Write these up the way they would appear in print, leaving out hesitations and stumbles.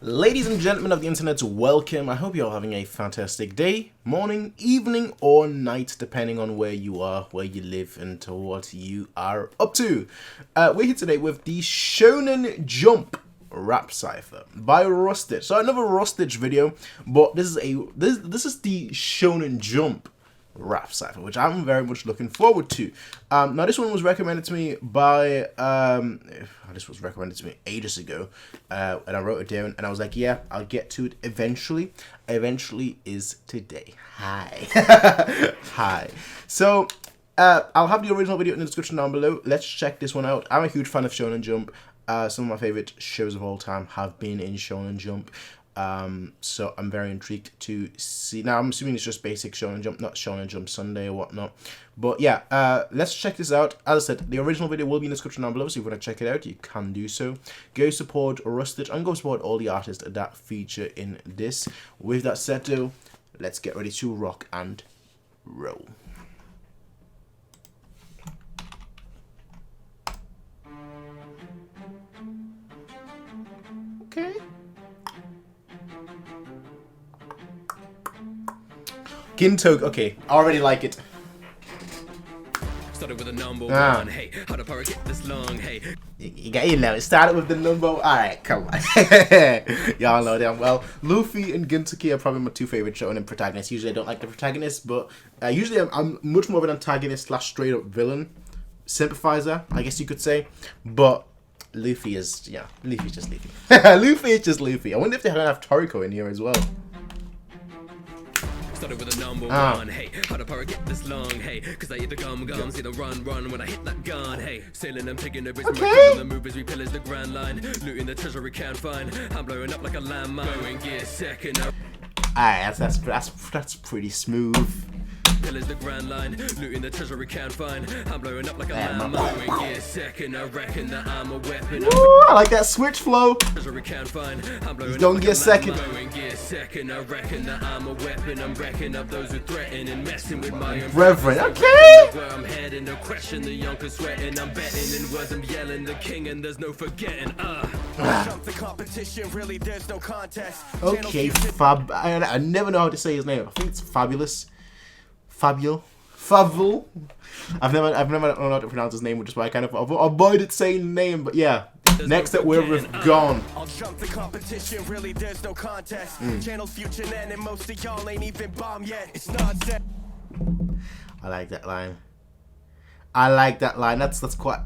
Ladies and gentlemen of the internet, welcome. I hope you're having a fantastic day, morning, evening, or night, depending on where you are, where you live, and to what you are up to. We're here today with the Shonen Jump rap cipher by Rustage. So another Rustage video, but this is the Shonen Jump rap cipher, which I'm very much looking forward to. Now this one was recommended to me by this was recommended to me ages ago, and I wrote it down and I was like, yeah, I'll get to it eventually. Eventually is today. Hi. Hi. So I'll have the original video in the description down below. Let's check this one out. I'm a huge fan of Shonen Jump. Some of my favorite shows of all time have been in Shonen Jump. So I'm very intrigued to see. Now I'm assuming it's just basic Shonen Jump, not Shonen Jump Sunday or whatnot. But yeah, let's check this out. As I said, the original video will be in the description down below, so if you want to check it out, you can do so. Go support Rustage and go support all the artists that feature in this. With that said though, let's get ready to rock and roll. Okay. Gintoge, okay, I already like it. Started with a number one, hey, how the power get this long, hey. You know, it started with the number, alright, come on. Y'all know damn well. Luffy and Gintoge are probably my two favorite shonen protagonists. Usually I don't like the protagonist, but usually I'm much more of an antagonist / straight up villain. Sympathizer, I guess you could say. But Luffy is, yeah, Luffy's just Luffy. Luffy is just Luffy. I wonder if they're gonna have Toriko in here as well. Started with a number one, hey, how the power get this long, hey, cause I eat the gum, see the run when I hit that gun, hey, sailing, I'm taking the risk, the move as we pillars the grand line, looting the treasure we can't find, I'm blowing up like a landmine, going gear second. Alright, that's pretty smooth. Pillars the grand line, looting the treasure we can't find, I'm blowing up like a landmine, going gear second, I reckon that I'm a weapon. Ooh, I like that switch flow. Treasure we can't find, I'm blowing don't get second. Going gear second, I reckon that I'm a weapon, I'm wrecking up those who threaten and messing with my own brethren. Okay. Where I'm heading, no question, the young can sweating, I'm betting in words, I'm yelling the king and there's no forgetting. The competition, really there's no contest. Okay, Fab. I never know how to say his name. I think it's Fabulous. Fabul. I've never known how to pronounce his name, which is why I kind of avoided saying the name. But yeah, next up we've gone. I'll jump the competition, really there's no contest. Channel future and most of y'all ain't even bombed yet. It's nonsense. I like that line. I like that line. That's quite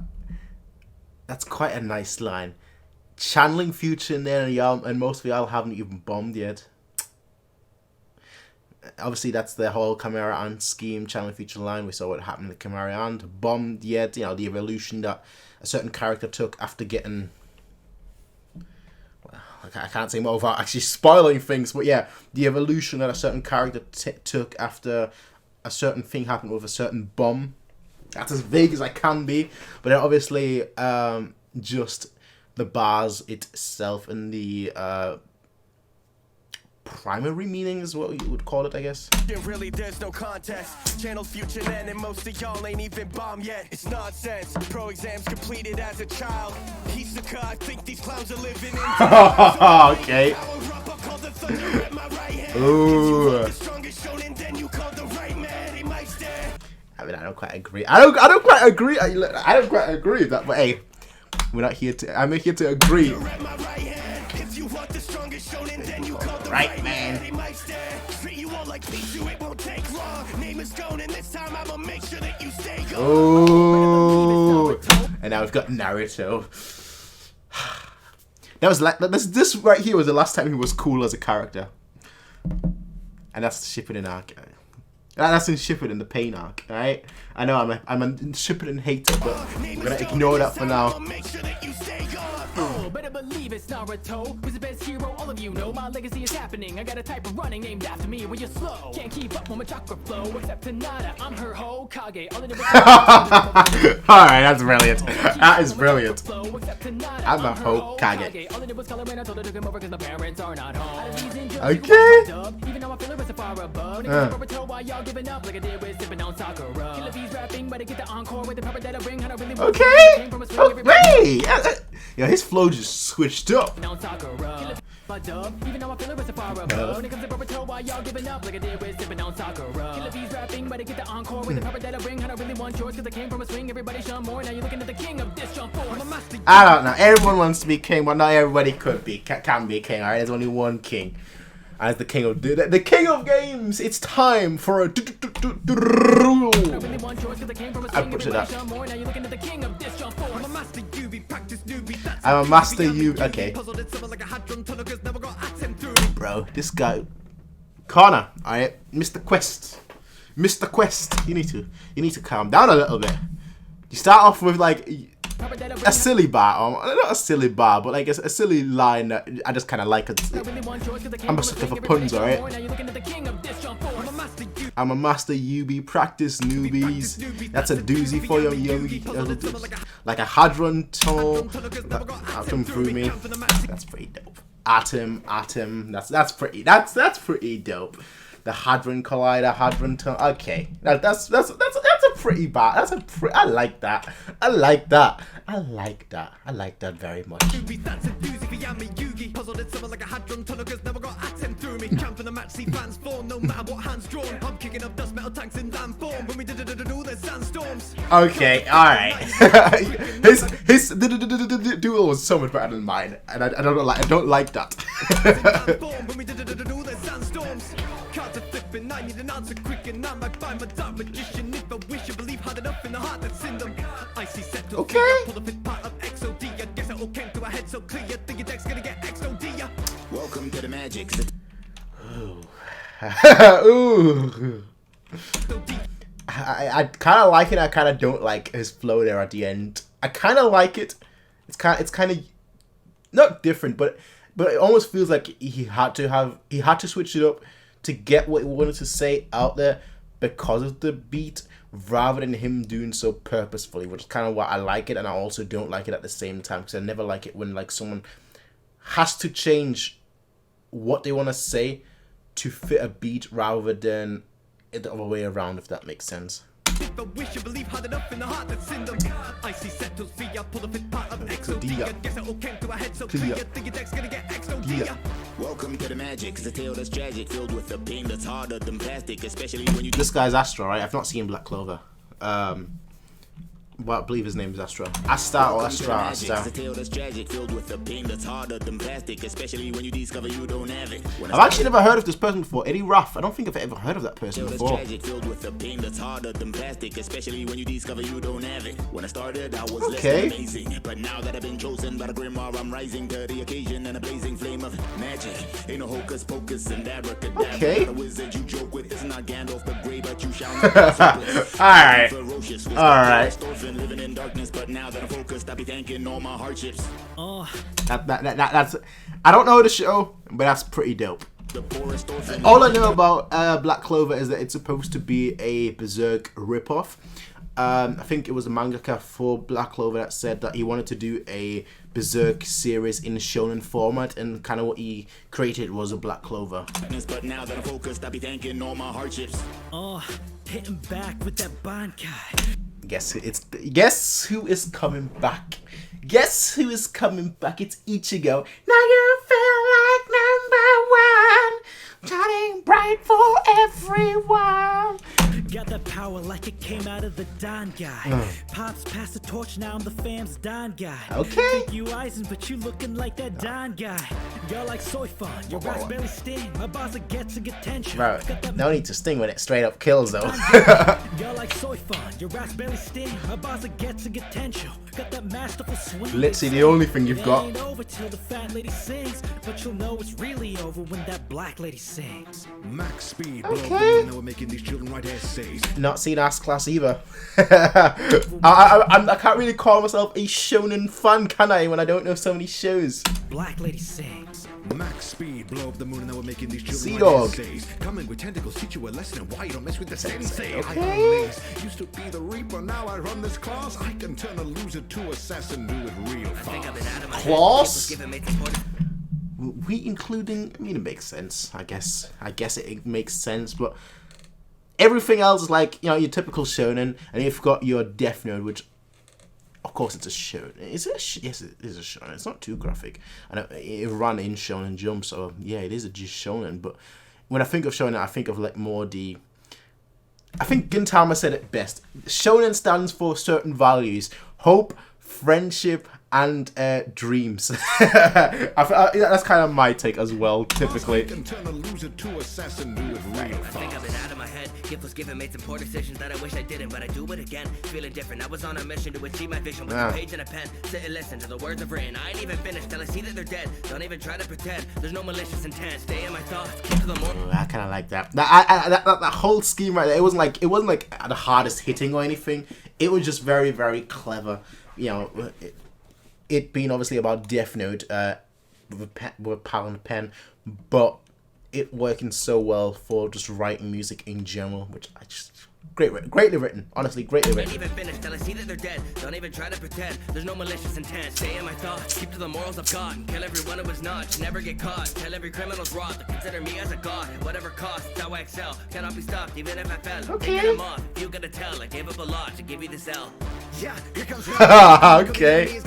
a nice line. Channeling future and most of y'all haven't even bombed yet. Obviously, that's the whole Chimera Ant scheme, channeling future line. We saw what happened to Chimera Ant. Bombed yet, you know, the evolution that a certain character took after getting... Well, I can't say more without actually spoiling things, but yeah, the evolution that a certain character took after a certain thing happened with a certain bomb. That's as vague as I can be, but then obviously, just the bars itself and the... primary meaning is what you would call it, I guess. Really, there's no contest. Channel future and most of y'all ain't even bombed yet. It's nonsense. Pro exams completed as a child. Piece of car, I think these clowns are living in. Okay. Ooh. I mean, I don't quite agree. I don't quite agree. I don't quite agree with that. But hey, we're not here to. I'm here to agree. Right, man. Oh, and now we've got Naruto. That was like this right here was the last time he was cool as a character, and that's the Shippuden arc. That's in Shippuden, the Pain arc. All right, I know I'm a Shippuden hater, but we're gonna ignore that for now. Better believe it's Naruto. Who's the best hero? All of you know my legacy is happening. I got a type of running named after me. When you're slow, can't keep up with my chakra flow. Except Tanada, I'm her Hokage. All right, that's brilliant. That is brilliant. I'm a Hokage. Okay. Even though I feel it's far above. Why y'all giving up like I did with sipping on Sakura? Killer bees rapping, better get the encore with the power that I bring. Okay. Okay. Yeah, his flow just switched up. my dub. Even though I feel it was a far above. When it comes to Boruto, why y'all giving up like I did with sipping on Sakura? Killer B's rapping, better get the encore with the power that I bring. I don't really want yours, cause I came from a swing. Everybody shun more. Now you're looking at the king of this jump force. I don't know. Everyone wants to be king, but not everybody could be. Can be king. Alright, there's only one king. As the king of games, it's time for a. I put it up. I'm a master you. Okay. Bro, this guy. Connor, alright, Mr. Quest. Mr. Quest, you need to calm down a little bit. You start off with like a silly bar, or not a silly bar, but like a silly line that I just kind of like it. I'm a sucker for puns, alright? I'm a master UB, practice newbies. That's a doozy for your young, like a hadron tunnel that come through me. That's pretty dope. Atom, that's pretty dope. The hadron collider, hadron tunnel. Okay, that's a pretty bad. I like that. I like that very much. Okay, alright. His duel was so much better than mine, and I don't like that. I need an answer quick and I might find my dark magician if I wish you believe hard enough in the heart that's in them. I see set to pull the fit part of XOD. I guess it all came to a head so clear. Think your deck's gonna get XOD. Welcome to the magic. Ooh. Ooh. I kind of like it. I kind of don't like his flow there at the end. I kind of like it. It's kind of not different, but it almost feels like he had to switch it up to get what he wanted to say out there because of the beat, rather than him doing so purposefully, which is kind of why I like it, and I also don't like it at the same time, because I never like it when like someone has to change what they want to say to fit a beat rather than the other way around, if that makes sense. If I wish you believe hard enough in the heart that's in them. I see settles via pull the fit part of XOD. I guess it all came to a head so clear. Think your deck's gonna get XOD. Welcome to the magic. It's a tale that's tragic, filled with a pain that's harder than plastic, especially when you. This guy's Astra, right? I've not seen Black Clover. Well, I believe his name is Astra. Asta or Astra. It's a tale that's tragic, filled with a pain that's harder than plastic, especially when you discover you don't have it. I've actually never heard of this person before. Eddie Ruff. I don't think I've ever heard of that person before. Tragic, filled with a pain that's harder than plastic, especially when you discover you don't have it. When I started, I was less than amazing, but now that I've been chosen by the grimoire, I'm rising to the occasion and a blazing flame of magic. Ain't no hocus pocus and abracadabra. Okay. The wizard you joke with is not Gandalf the Grey, but you shall not. All right. Living in darkness, but now that I'm focused, I'll be thanking all my hardships. That's I don't know the show, but that's pretty dope. All I know about Black Clover is that it's supposed to be a Berserk ripoff. I think it was a mangaka for Black Clover that said that he wanted to do a Berserk series in Shonen format, and kind of what he created was a Black Clover. But now that I'm focused, I'll be thanking all my hardships. Hitting back with that Bankai. Guess who is coming back? Guess who is coming back? It's Ichigo. Now you feel like #1, shining bright for everyone. Got that power like it came out of the Don guy. Pops passed the torch, now I'm the fam's Don guy. Okay. Think you Eisen, but you looking like that Don guy. You're like soy fun, your raspberry sting. My boss gets a good tension. Bro, no need to sting when it straight up kills though. You're like soy fun, your raspberry sting. My boss gets a good tension. Got that masterful swing. Literally the only thing you've got. Ain't over till the fat lady sings, but you'll know it's really over when that black lady sings. Max speed. Okay. We're making these children write essays. Not seen Ass Class either. I can't really call myself a shonen fan, can I, when I don't know so many shows. Black lady sings. Max speed, blow up the moon, and now we're making these children write essays. Coming with tentacles, teach you a lesson why you don't mess with the sensei. Okay. Used to be the reaper, now I run this class. I can turn a loser to assassin, do it real fast. Class? We including, I mean, it makes sense, I guess it makes sense, but everything else is like, you know, your typical shonen, and you've got your Death Note, which Of course, it's a show. Is it? Yes, it is a shonen. It's not too graphic. And it ran in Shonen Jump, so yeah, it is a just shonen. But when I think of shonen, I think of like more the. I think Gintama said it best. Shonen stands for certain values: hope, friendship, and dreams. That's kind of my take as well, typically. I think I've been out of my head. Gift was given, made some poor decisions that I wish I didn't, but I do it again. Feeling different. I was on a mission to achieve my vision with a page and a pen. Sit and listen to the words I've written. I ain't even finished till I see that they're dead. Don't even try to pretend. There's no malicious intent. Stay in my thoughts. Keep to the more. I kind of like that. That whole scheme right there. It wasn't like the hardest hitting or anything. It was just very, very clever. You know, it being obviously about Death Note with pal and pen, but it working so well for just writing music in general, which I just greatly written. Honestly, greatly written. Don't even finish till I see that they're dead. Don't even try to pretend. There's no malicious intent. Stay in my thoughts. Keep to the morals of God. Kill everyone who was not. Never get caught. Tell every criminal's rot. They consider me as a god. Whatever cost, it's how I excel. Cannot be stopped even if I fell. Okay. Them off. You gotta tell. I gave up a lot to give you this L. Yeah, here comes Okay.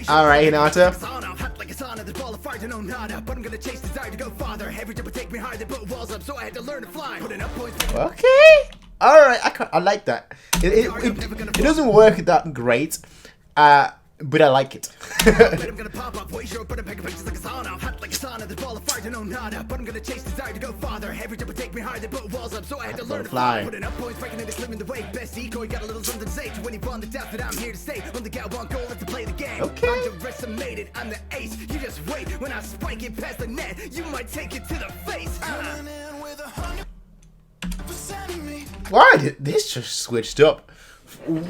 Alright, Hinata. like a sauna, there's ball of fire to know nada. But I'm gonna chase desire to go farther. Every time would take me higher, they put walls up, so I had to learn to fly. Putting up points. Okay. Alright, I like that. It doesn't work that great, but I like it. I'm gonna pop up, way short, but I'm packing pictures like a sauna. Hot like a sauna, there's ball of fire to know nada. But I'm gonna chase desire to go farther. Every time would take me higher, they put walls up, so I had to learn to fly. Putting up points, breaking into slimming the way. Best decoy, got a little something to say to anyone that doubts that I'm here to stay. Only got one goal, is to play the game. Okay. Underestimated, I'm the ace. You just wait, when I spike it past the net, you might take it to the face. Why did this just switched up?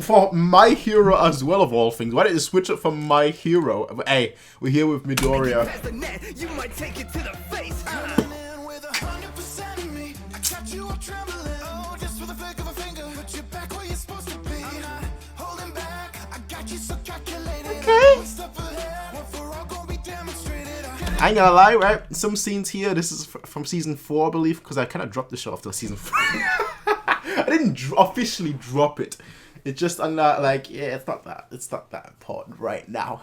For My Hero as well, of all things. Why did it switch up from My Hero? Hey, we're here with Midoriya. You might take it to the face. Okay. I ain't gonna lie, right? Some scenes here, this is from season 4, I believe, because I kind of dropped the show after season 3. I didn't officially drop it. It's just on that, like, yeah, it's not that important right now.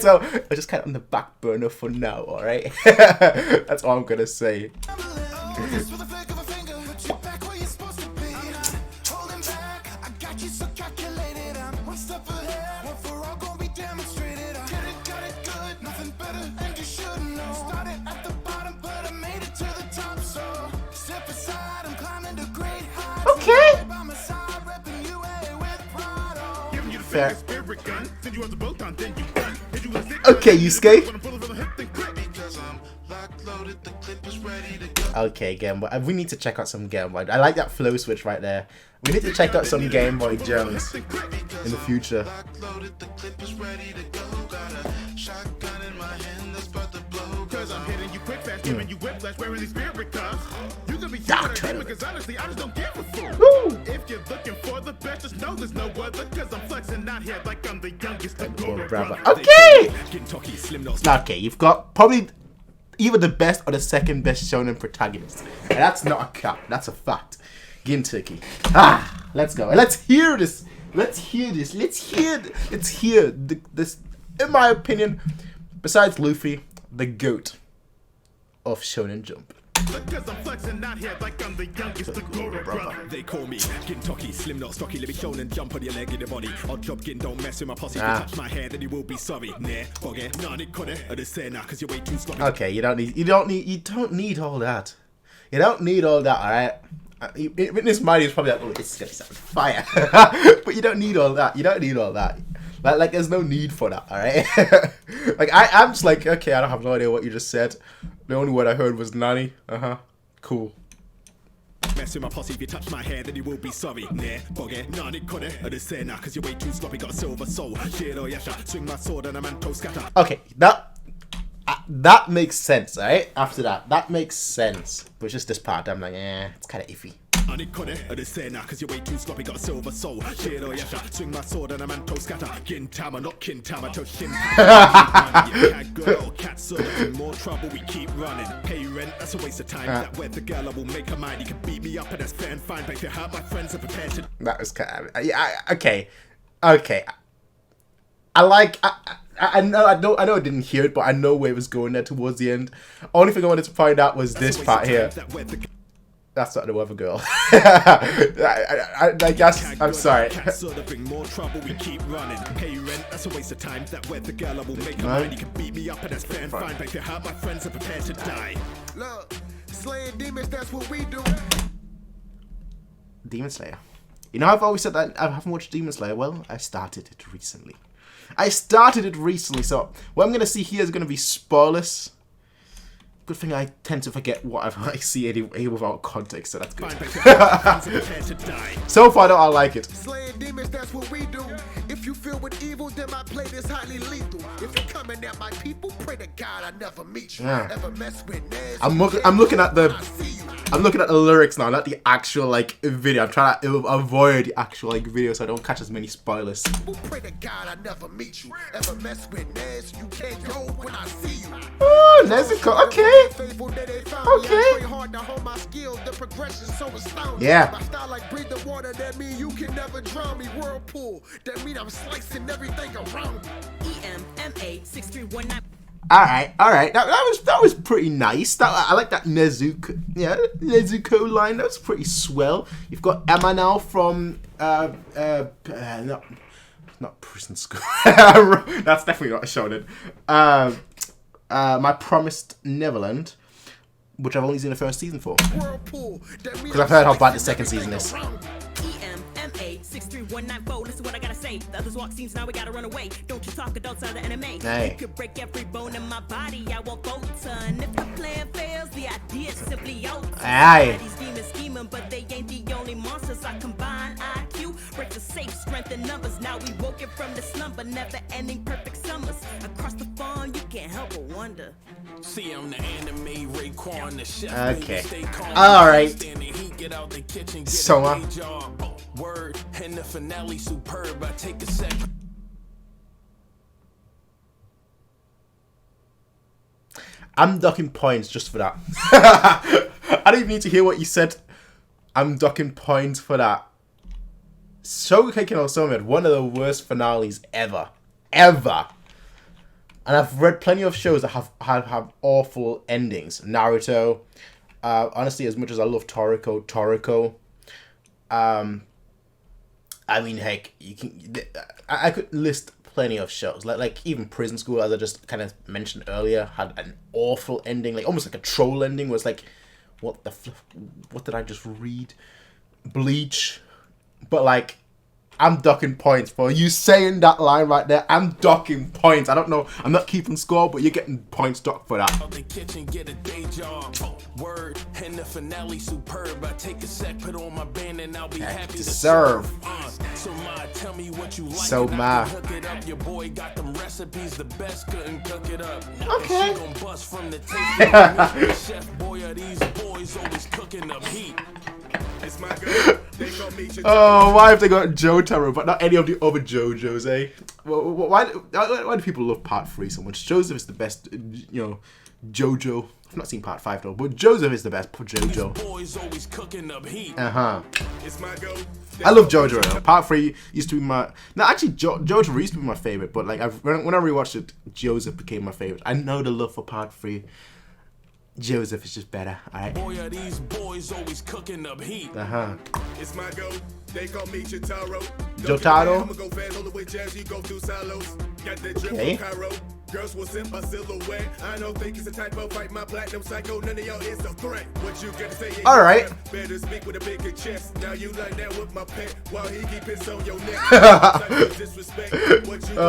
So I'm just kind of on the back burner for now, all right? That's all I'm gonna say. Okay. Fair. Okay, Yusuke. Okay, Game Boy. We need to check out some Game Boy. I like that flow switch right there. We need to check out some Game Boy gems in the future. If you're looking for the best, just know there's no other, cause I'm flexing out here like I'm the youngest. Okay! Okay, you've got probably either the best or the second best shonen protagonist. And that's not a cap, that's a fact. Gintoki. Ah, let's go. Let's hear this. Let's hear this. Let's hear this. In my opinion, besides Luffy, the GOAT of Shonen Jump. Because I'm flexing out here like I'm the youngest, the Goro brother. They call me Gintoki, slim not stocky, let me Shonen jump on your leg in your body. Odd job, Gin, don't mess with my posse. If you touch my hair, then you will be sorry. Okay, you don't need all that. You don't need all that, alright? Witness mind is probably like, oh, this is gonna sound fire. But you don't need all that. You don't need all that. Like there's no need for that, alright? Like I'm just like, okay, I don't have no idea what you just said. The only word I heard was Nani. Cool. Mess with my posse, if you touch my hair, then you will be sorry. Cause you're way too sloppy, got a silver soul. Swing my sword and a manto scatter. Okay, that makes sense, alright? After that makes sense. But it's just this part, I'm like, it's kind of iffy. Cause you're way too sloppy, got a silver soul. Swing my sword and a manto scatter. Gintama, not Kintama, to Shin. Cat serve more trouble, we keep running. Pay rent, that's a waste of time. That weather girl, I will make her mind. You can beat me up and that's fair and fine. But if you hurt my friends, I'm prepared to. That was kind of, yeah, okay. Okay. I know I didn't hear it, but I know where it was going there towards the end. Only thing I wanted to find out was this part here. That's not the weather girl. I guess I'm sorry. More trouble, we keep running. Pay rent, that's a waste of time. That weather girl, I will make a mind. You can beat me up and that's fair and fine. But if you hurt my friends, I'm prepared to die. Look, slaying demons, that's what we do. Demon Slayer. You know, I've always said that I haven't watched Demon Slayer. Well, I started it recently. So what I'm gonna see here is gonna be spoilers. Good thing I tend to forget what I see anyway without context, so that's good. So far, though, I like it. Slaying demons, that's what we do. If you feel with evil, then my plate is highly lethal. If you're coming at my people, pray to God I never meet you. Yeah. Ever mess with Nez, I'm looking at the lyrics now, not the actual like video. I'm trying to avoid the actual like video so I don't catch as many spoilers. Pray to God I never meet you. Ever mess with Nez, you can't go when I see you. Oh, Nezuko, okay. Yeah. My style like breathe the water, that mean you can never drown me. Whirlpool, that mean I'm slicing everything around me. EMMA 6319. Alright. That was pretty nice. I like that Nezuko line. That was pretty swell. You've got Emma now from not Prison School. That's definitely not a shonen. My Promised Neverland, which I've only seen the first season for. Because I've heard how bad the second season is. EMMA 63194. Listen what I gotta say. The others walk scenes, now we gotta run away. Don't you talk adults out of the anime. Hey. You could break every bone in my body. I won't go ton. If the plan fails, the idea is simply out. Aye. These demons scheming, but they ain't the only monsters. I combine IQ, break the safe, strength in numbers. Now we woken from the slumber, never ending perfect summers. Across the farm, you can't help but wonder. See, I'm the anime Raekwon, the chef. Okay. Alright. Soma. Word and the finale superb. I take a sec. I'm docking points just for that. I don't even need to hear what you said. I'm docking points for that. Shokugeki no Soma had one of the worst finales ever. And I've read plenty of shows that have awful endings. Naruto. Honestly, as much as I love Toriko. I mean, heck, I could list plenty of shows. Like even Prison School, as I just kind of mentioned earlier, had an awful ending. Like almost like a troll ending. Was like, what did I just read? Bleach. But like, I'm docking points for you saying that line right there. I'm docking points. I don't know. I'm not keeping score, but you're getting points docked for that. The kitchen, get a day job. Word and the finale superb. I take a sec, put on my band, and I'll be happy to serve. So ma, tell me what you like. So ma, hook it up. Your boy got them recipes, the best couldn't cook it up. Okay. She gon' bust from the taste. Chef boy, are these boys always cooking up heat? It's my girl. They call me Oh, why have they got Jotaro, but not any of the other JoJos, eh? Why do people love Part 3 so much? Joseph is the best, JoJo. I've not seen Part 5 though, but Joseph is the best JoJo. Boys always cooking up heat. It's my girl. I love JoJo though. Part 3 used to be my... No, actually, JoJo used to be my favorite, but like when I rewatched it, Joseph became my favorite. I know the love for Part 3. Joseph is just better, alright? Boy, are these boys always cooking up heat. It's my go. They call me Jotaro. Jotaro? I'ma go fast all the way jazz, you go through silos. Got the drip Okay. from Cairo. Girls will sip a silhouette. I don't think it's a typo. Fight my platinum psycho. None of y'all is a threat. What you gonna say? Alright. Better speak with a bigger chest. Now you like that with my pet while he keep his on your neck. Disrespect. What you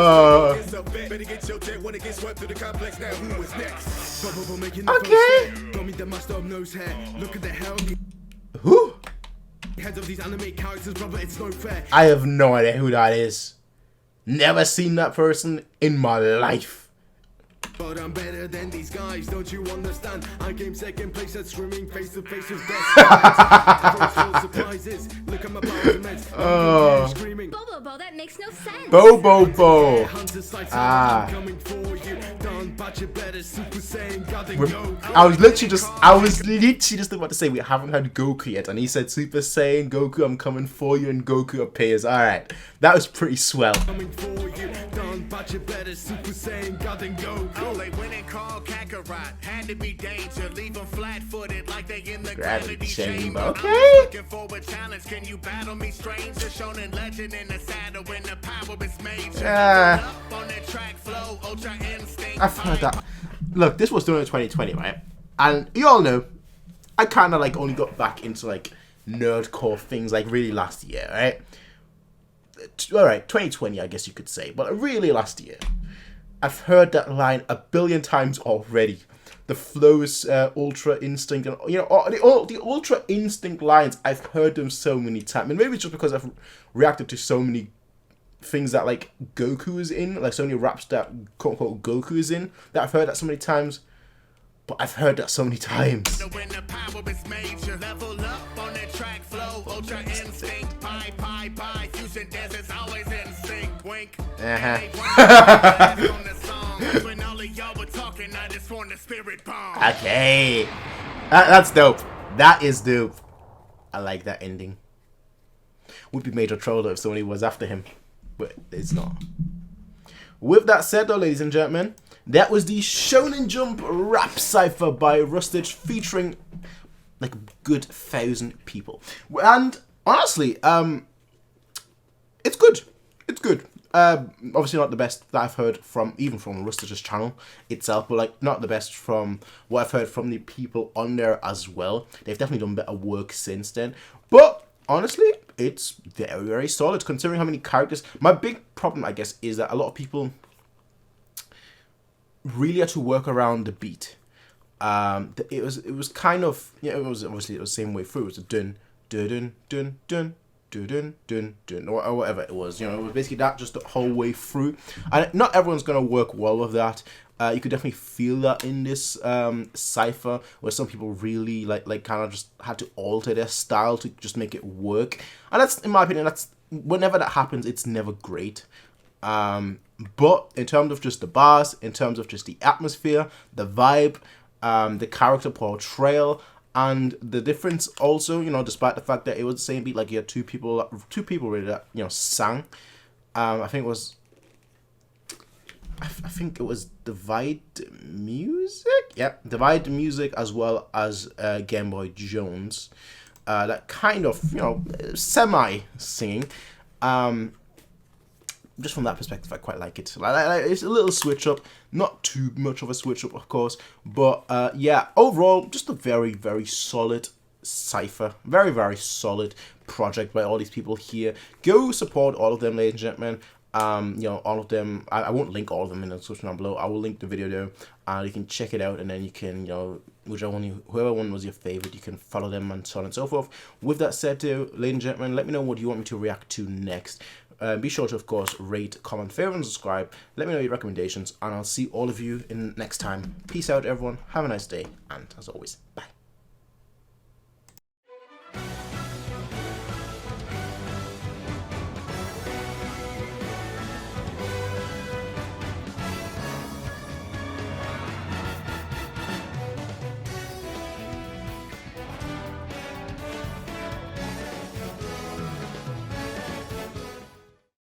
is a vet. Better get your check when it gets swept through the complex. Now who is next? Okay. Got me the master of nose hair. Look at the hell. Who? Heads of these anime characters, brother, it's no fair. I have no idea who that is. Never seen that person in my life. But I'm better than these guys, don't you understand? I came second place at screaming face to face with death. Full surprises, look at my powers immense. Screaming. Bobo, that makes no sense. Bo. Ah. Coming for you. Don't but you better Super Saiyan God and go. I was literally just about to say we haven't had Goku yet, and he said Super Saiyan Goku, I'm coming for you, and Goku appears. Alright. That was pretty swell. Coming for you. Don't but you better Super Saiyan God and go. They went and called Kakarot. Had to be danger. Leave them flat-footed like they in the Gravity chamber. I'm Okay. looking for a challenge. Can you battle me, stranger? Shonen legend in the saddle when the power is major. Up on the track flow, ultra instinct. I've heard that. Look, this was done in 2020, right? And you all know, I kind of like only got back into like nerdcore things like really last year, right? Alright, 2020, I guess you could say, but really last year. I've heard that line a billion times already. The flows, ultra instinct, and you know, the ultra instinct lines. I've heard them so many times, and maybe it's just because I've reacted to so many things that like Goku is in, like so many raps that quote unquote Goku is in, that I've heard that so many times. But I've heard that so many times. When the power is major, level up on the track flow, ultra instinct, pie, fusion deserts always in sync, wink. When all of y'all were talking, I just want the spirit bomb. Okay, that's dope. That is dope. I like that ending. Would be major troll though if somebody was after him, but it's not. With that said though, ladies and gentlemen, that was the Shonen Jump rap cipher by Rustage featuring like a good 1,000 people. And honestly, it's good. It's good. Obviously not the best that I've heard from, even from Rustage's channel itself, but like not the best from what I've heard from the people on there as well. They've definitely done better work since then. But honestly, it's very, very solid considering how many characters. My big problem, I guess, is that a lot of people really had to work around the beat. It was kind of, yeah, it was obviously the same way through. It was a dun dun dun dun dun dun dun dun or whatever it was. You know, it was basically that just the whole way through. And not everyone's gonna work well with that. You could definitely feel that in this cipher, where some people really like kind of just had to alter their style to just make it work. And that's, in my opinion, that's whenever that happens, it's never great. But in terms of just the bars, in terms of just the atmosphere, the vibe, the character portrayal, and the difference also, you know, despite the fact that it was the same beat, like you had two people really that, you know, sang. I think it was Divide Music? Yep, Divide Music as well as Game Boy Jones. That kind of, you know, semi-singing. Just from that perspective, I quite like it. Like, it's a little switch up, not too much of a switch up, of course, but yeah, overall, just a very, very solid cipher, very, very solid project by all these people here. Go support all of them, ladies and gentlemen. You know, all of them. I won't link all of them in the description down below. I will link the video there, and you can check it out, and then you can, you know, whoever one was your favorite, you can follow them and so on and so forth. With that said, too, ladies and gentlemen, let me know what you want me to react to next. Be sure to, of course, rate, comment, favorite, and subscribe. Let me know your recommendations, and I'll see all of you in next time. Peace out, everyone. Have a nice day, and as always, bye.